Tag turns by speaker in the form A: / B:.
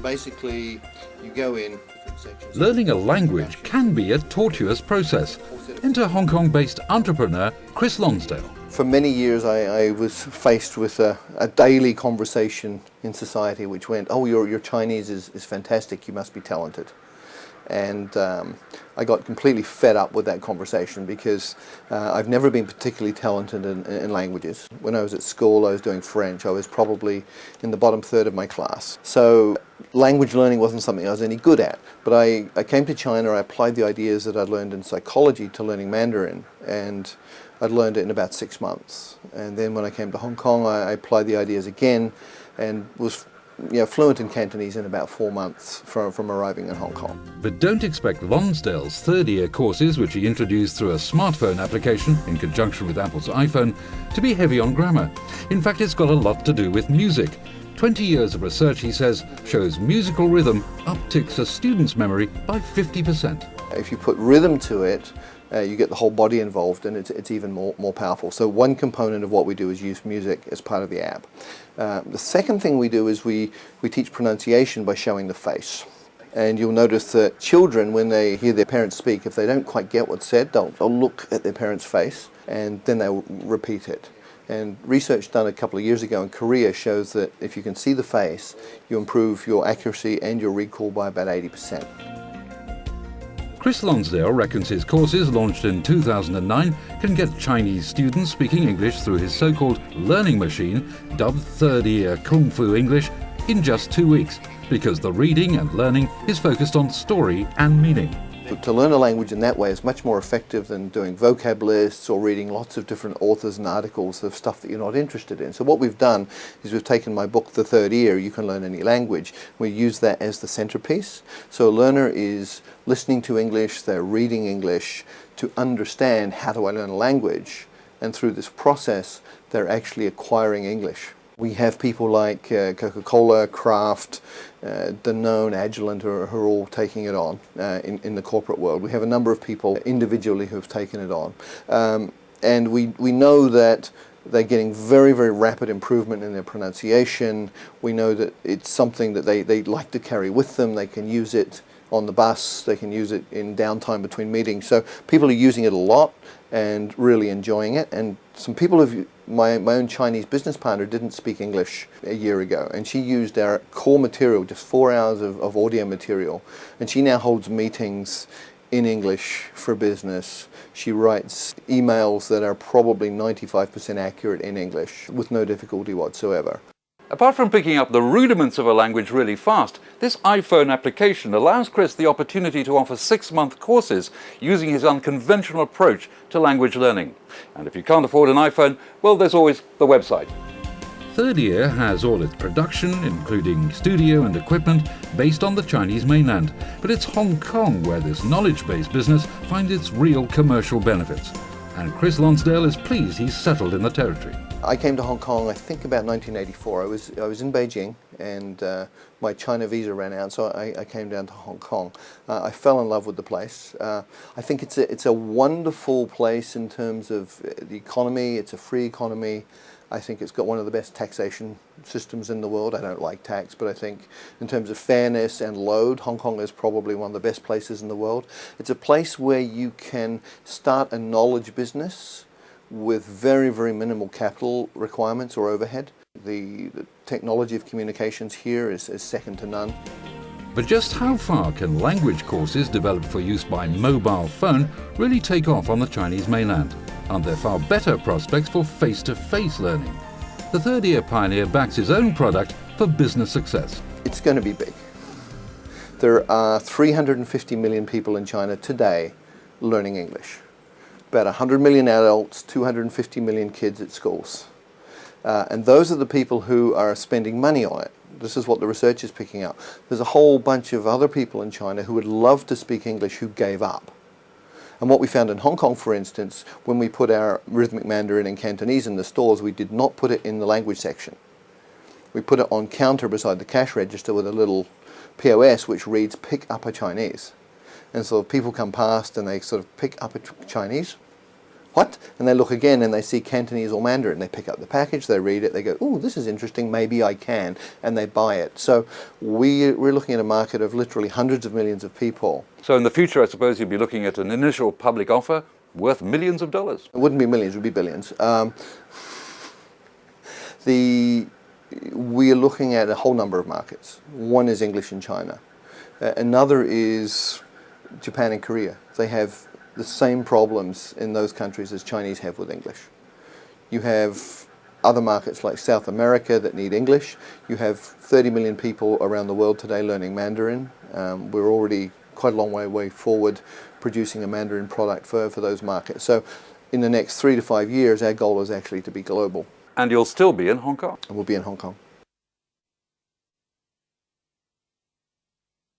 A: Basically, you go in different sections.
B: Learning a language can be a tortuous process. Enter Hong Kong-based entrepreneur Chris Lonsdale.
A: For many years I was faced with a daily conversation in society which went, oh, your Chinese is fantastic, you must be talented. And I got completely fed up with that conversation because I've never been particularly talented in languages. When I was at school I was doing French. I was probably in the bottom third of my class. So language learning wasn't something I was any good at. But I came to China, I applied the ideas that I'd learned in psychology to learning Mandarin, and I'd learned it in about 6 months. And then when I came to Hong Kong I applied the ideas again and was fluent in Cantonese in about 4 months from arriving in Hong Kong.
B: But don't expect Lonsdale's third-year courses, which he introduced through a smartphone application in conjunction with Apple's iPhone, to be heavy on grammar. In fact, it's got a lot to do with music. 20 years of research, he says, shows musical rhythm upticks a student's memory by 50%.
A: If you put rhythm to it, you get the whole body involved, and it's even more powerful. So one component of what we do is use music as part of the app. The second thing we do is we teach pronunciation by showing the face. And you'll notice that children, when they hear their parents speak, if they don't quite get what's said, they'll look at their parents' face and then they'll repeat it. And research done a couple of years ago in Korea shows that if you can see the face, you improve your accuracy and your recall by about 80%.
B: Chris Lonsdale reckons his courses, launched in 2009, can get Chinese students speaking English through his so-called learning machine, dubbed third-year Kung Fu English, in just 2 weeks, because the reading and learning is focused on story and meaning.
A: To learn a language in that way is much more effective than doing vocab lists or reading lots of different authors and articles of stuff that you're not interested in. So what we've done is we've taken my book, The Third Year, You Can Learn Any Language. We use that as the centerpiece. So a learner is listening to English, they're reading English to understand how do I learn a language, and through this process they're actually acquiring English. We have people like Coca-Cola, Kraft, Danone, Agilent who are all taking it on in the corporate world. We have a number of people individually who have taken it on. And we know that they're getting very, very rapid improvement in their pronunciation. We know that it's something that they like to carry with them. They can use it on the bus, they can use it in downtime between meetings. So people are using it a lot and really enjoying it. And some people have, my own Chinese business partner didn't speak English a year ago, and she used our core material, just 4 hours of audio material, and she now holds meetings in English for business. She writes emails that are probably 95% accurate in English with no difficulty whatsoever.
B: Apart from picking up the rudiments of a language really fast, this iPhone application allows Chris the opportunity to offer 6-month courses using his unconventional approach to language learning. And if you can't afford an iPhone, well, there's always the website. Third Year has all its production, including studio and equipment, based on the Chinese mainland. But it's Hong Kong where this knowledge-based business finds its real commercial benefits. And Chris Lonsdale is pleased he's settled in the territory.
A: I came to Hong Kong, I think about 1984. I was in Beijing, and my China visa ran out, so I came down to Hong Kong. I fell in love with the place. I think it's a wonderful place in terms of the economy. It's a free economy. I think it's got one of the best taxation systems in the world. I don't like tax, but I think in terms of fairness and load, Hong Kong is probably one of the best places in the world. It's a place where you can start a knowledge business with very, very minimal capital requirements or overhead. The technology of communications here is second to none.
B: But just how far can language courses developed for use by mobile phone really take off on the Chinese mainland? Aren't there far better prospects for face-to-face learning? The Third Year pioneer backs his own product for business success.
A: It's going to be big. There are 350 million people in China today learning English. About 100 million adults, 250 million kids at schools. And those are the people who are spending money on it. This is what the research is picking up. There's a whole bunch of other people in China who would love to speak English who gave up. And what we found in Hong Kong, for instance, when we put our rhythmic Mandarin and Cantonese in the stores, we did not put it in the language section. We put it on counter beside the cash register with a little POS which reads, "Pick up a Chinese." And so if people come past and they sort of pick up a Chinese, what? And they look again and they see Cantonese or Mandarin. They pick up the package, they read it, they go, oh, this is interesting, maybe I can, and they buy it. So we're looking at a market of literally hundreds of millions of people.
B: So in the future, I suppose you'd be looking at an initial public offer worth millions of dollars.
A: It wouldn't be millions, it would be billions. We're looking at a whole number of markets. One is English in China. Another is Japan and Korea. They have the same problems in those countries as Chinese have with English. You have other markets like South America that need English. You have 30 million people around the world today learning Mandarin. We're already quite a long way forward producing a Mandarin product for those markets. So in the next 3 to 5 years, our goal is actually to be global.
B: And you'll still be in Hong Kong.
A: And we'll be in Hong Kong.